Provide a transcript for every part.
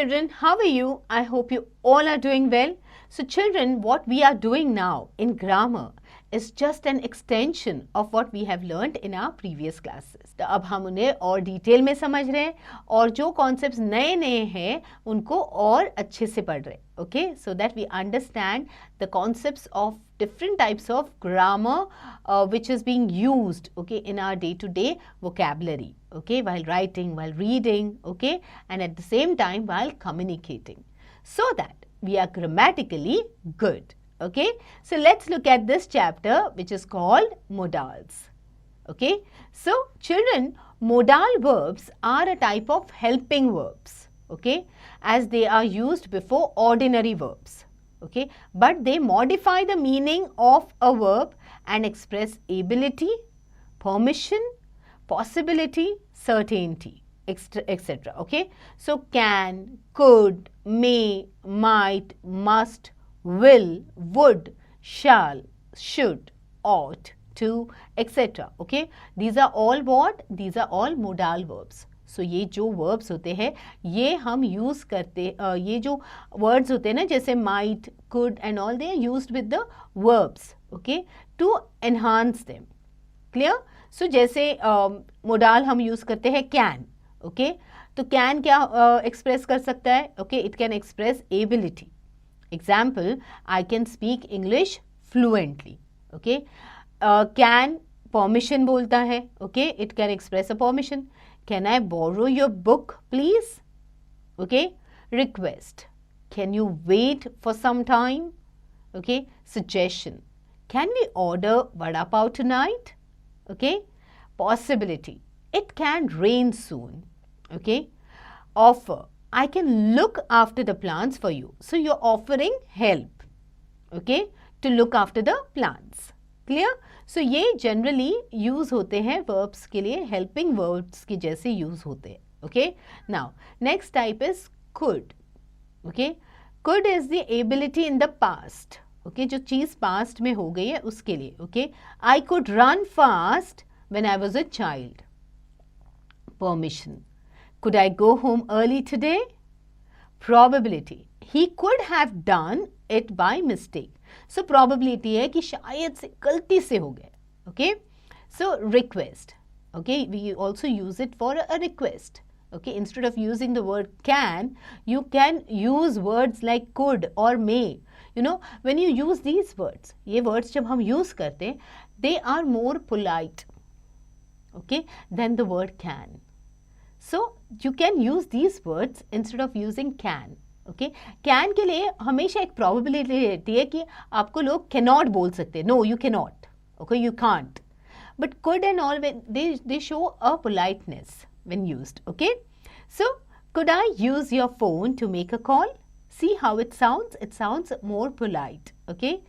children, how are you? I hope you all are doing well. So children, what we are doing now in grammar is just an extension of what we have learned in our previous classes. तो अब हम उन्हें और detail में समझ रहे हैं और जो कॉन्सेप्ट्स नए नए हैं उनको और अच्छे से पढ़ रहे हैं. Okay, so that we understand the concepts of different types of grammar which is being used, okay, in our day-to-day vocabulary, okay, while writing, while reading, okay, and at the same time while communicating, so that we are grammatically good. Okay, so let's look at this chapter which is called modals. Okay, so children, modal verbs are a type of helping verbs, okay, as they are used before ordinary verbs, okay, but they modify the meaning of a verb and express ability, permission, possibility, certainty, etc. Okay, so can, could, may, might, must, will, would, shall, should, ought, to, etc. Okay, these are all what? These are all modal verbs. So ये जो verbs होते हैं ये हम use करते ये जो words होते हैं ना जैसे might, could and all, they are used with the verbs, okay, to enhance them. Clear? So जैसे modal हम use करते हैं can, okay, तो can क्या express कर सकता है? Okay, it can express ability. Example, I can speak English fluently. Okay, can permission बोलता है. Okay, it can express a permission. Can I borrow your book, please? Okay, request. Can you wait for some time? Okay, suggestion. Can we order vada pav tonight? Okay, possibility. It can rain soon. Okay, offer. I can look after the plants for you. So you're offering help, okay, to look after the plants. Clear? So ये generally use होते हैं verbs के लिए, helping verbs की जैसे use होते हैं. Okay. Now next type is could. Okay. Could is the ability in the past. Okay. जो चीज़ past में हो गई है उसके लिए. Okay. I could run fast when I was a child. Permission. Could I go home early today? Probability. He could have done it by mistake. So probability है कि शायद से गलती से हो गए. Okay. So request. Okay. We also use it for a request. Okay. Instead of using the word can, you can use words like could or may. You know, when you use these words, ये words जब हम use करते हैं, they are more polite, okay, than the word can. So you can use these words instead of using can. Okay, can के लिए हमेशा एक probability रहती है कि आपको लोग cannot बोल सकते हैं. No, you cannot. Okay, you can't. But could and all, they show a politeness when used. Okay, so could I use your phone to make a call? See how it sounds? It sounds more polite. Okay,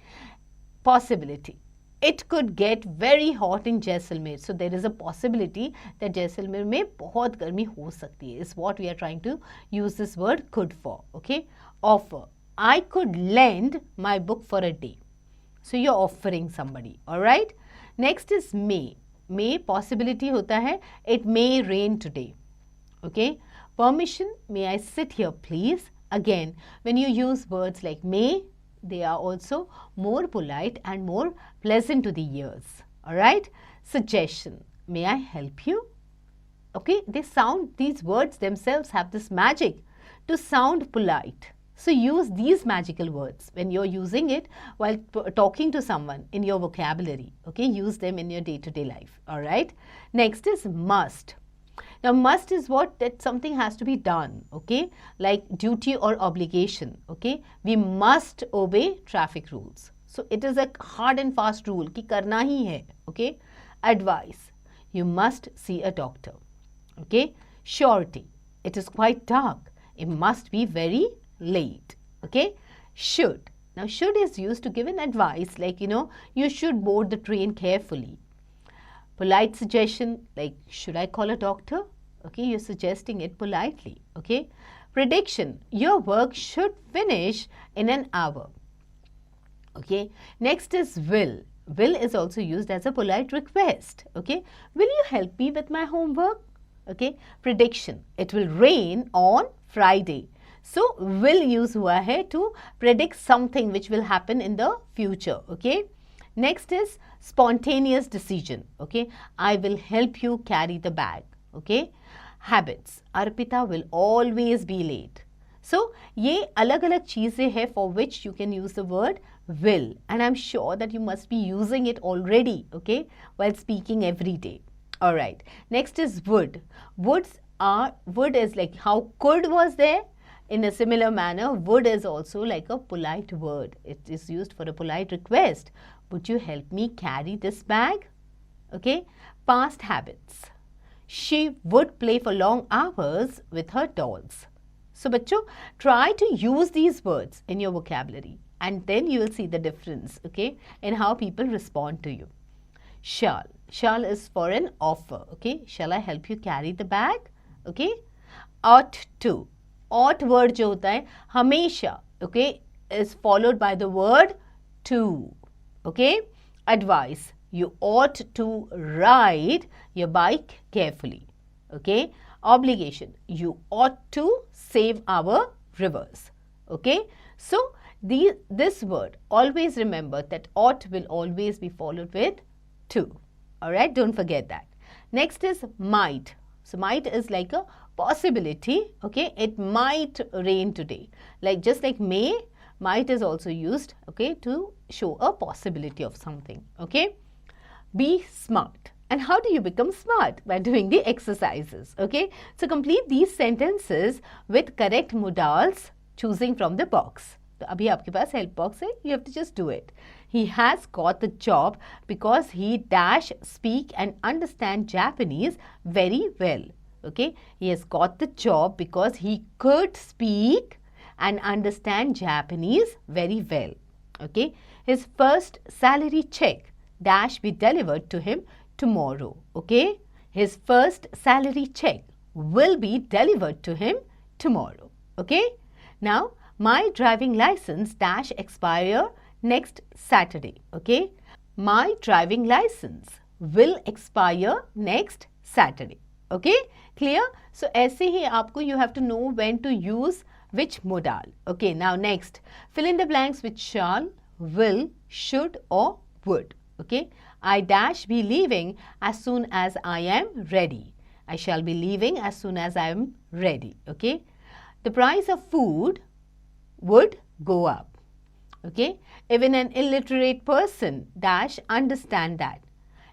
possibility. It could get very hot in Jaisalmer. So there is a possibility that Jaisalmer में बहुत गर्मी हो सकती है. Is what we are trying to use this word could for. Okay. Offer. I could lend my book for a day. So you're offering somebody. Alright. Next is may. May possibility होता है. It may rain today. Okay. Permission. May I sit here please? Again, when you use words like may, they are also more polite and more pleasant to the ears. Alright. Suggestion. May I help you? Okay. They sound, these words themselves have this magic to sound polite. So use these magical words when you're using it while talking to someone in your vocabulary. Okay. Use them in your day-to-day life. Alright. Next is must. Now must is what? That something has to be done, okay, like duty or obligation, okay. We must obey traffic rules. So it is a hard and fast rule कि करना ही है, okay. Advice. You must see a doctor, okay. Surety. It is quite dark. It must be very late, okay. Should. Now should is used to give an advice like, you know, you should board the train carefully. Polite suggestion like, should I call a doctor? Okay, you're suggesting it politely. Okay. Prediction. Your work should finish in an hour. Okay. Next is will. Will is also used as a polite request. Okay. Will you help me with my homework? Okay. Prediction. It will rain on Friday. So will use हुआ है to predict something which will happen in the future. Okay. Next is spontaneous decision. Okay. I will help you carry the bag. Okay. Habits. Arpita will always be late. So ये अलग अलग चीज़ें हैं for which you can use the word will, and I'm sure that you must be using it already, okay, while speaking every day. All right. Next is would. Would is like how could was there. In a similar manner, would is also like a polite word. It is used for a polite request. Would you help me carry this bag? Okay. Past habits. She would play for long hours with her dolls. So, bachcho, try to use these words in your vocabulary, and then you will see the difference, okay, in how people respond to you. Shall. Shall is for an offer, okay. Shall I help you carry the bag? Okay. Ought to. Ought word jo hota hai, hamesha, okay, is followed by the word to, okay. Advice. You ought to ride your bike carefully, okay. Obligation. You ought to save our rivers. Okay. So this word, always remember that ought will always be followed with to. Alright, don't forget that. Next is might. So might is like a possibility. Okay. It might rain today. Like just like may, might is also used, okay, to show a possibility of something. Okay. Be smart. And how do you become smart? By doing the exercises, okay? So complete these sentences with correct modals, choosing from the box. So abhi aapke paas help box hai, you have to just do it. He has got the job because he dash speak and understand Japanese very well, okay? He has got the job because he could speak and understand Japanese very well, okay? His first salary check dash be delivered to him tomorrow, okay? His first salary check will be delivered to him tomorrow, okay? Now, my driving license dash expire next Saturday, okay? My driving license will expire next Saturday, okay? Clear? So, aise hi aapko, you have to know when to use which modal, okay? Now, next, fill in the blanks with shall, will, should or would, okay? I dash be leaving as soon as I am ready. I shall be leaving as soon as I am ready, okay? The price of food would go up, okay? Even an illiterate person dash understand that.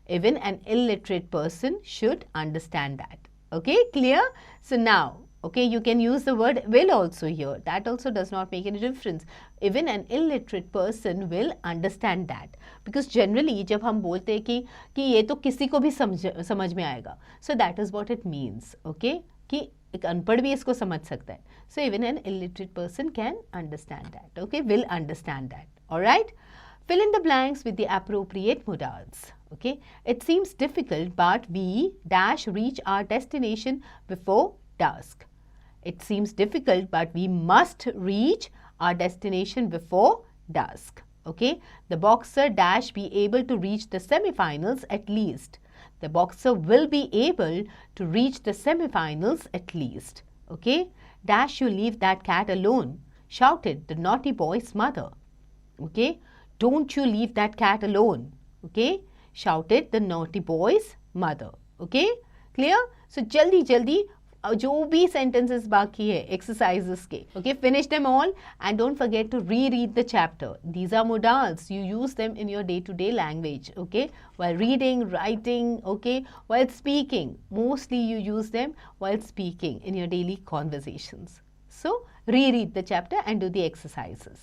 Even an illiterate person should understand that, okay? Clear? So now, okay, you can use the word will also here. That also does not make any difference. Even an illiterate person will understand that. Because generally, जब हम बोलते हैं कि ये तो किसी को भी समझ में आएगा. So that is what it means, okay? कि एक अनपढ़ भी इसको समझ सकता है. So even an illiterate person can understand that, okay? Will understand that, alright? Fill in the blanks with the appropriate modals, okay? It seems difficult, but we dash reach our destination before dusk. It seems difficult, but we must reach our destination before dusk. Okay. The boxer dash be able to reach the semi-finals at least. The boxer will be able to reach the semi-finals at least. Okay. Dash you leave that cat alone, shouted the naughty boy's mother. Okay. Don't you leave that cat alone. Okay. Shouted the naughty boy's mother. Okay. Clear? So, jaldi जो भी sentences बाकी है exercises के, okay, finish them all and don't forget to reread the chapter. These are modals. You use them in your day-to-day language, okay, while reading, writing, okay, while speaking. Mostly you use them while speaking in your daily conversations. So, reread the chapter and do the exercises.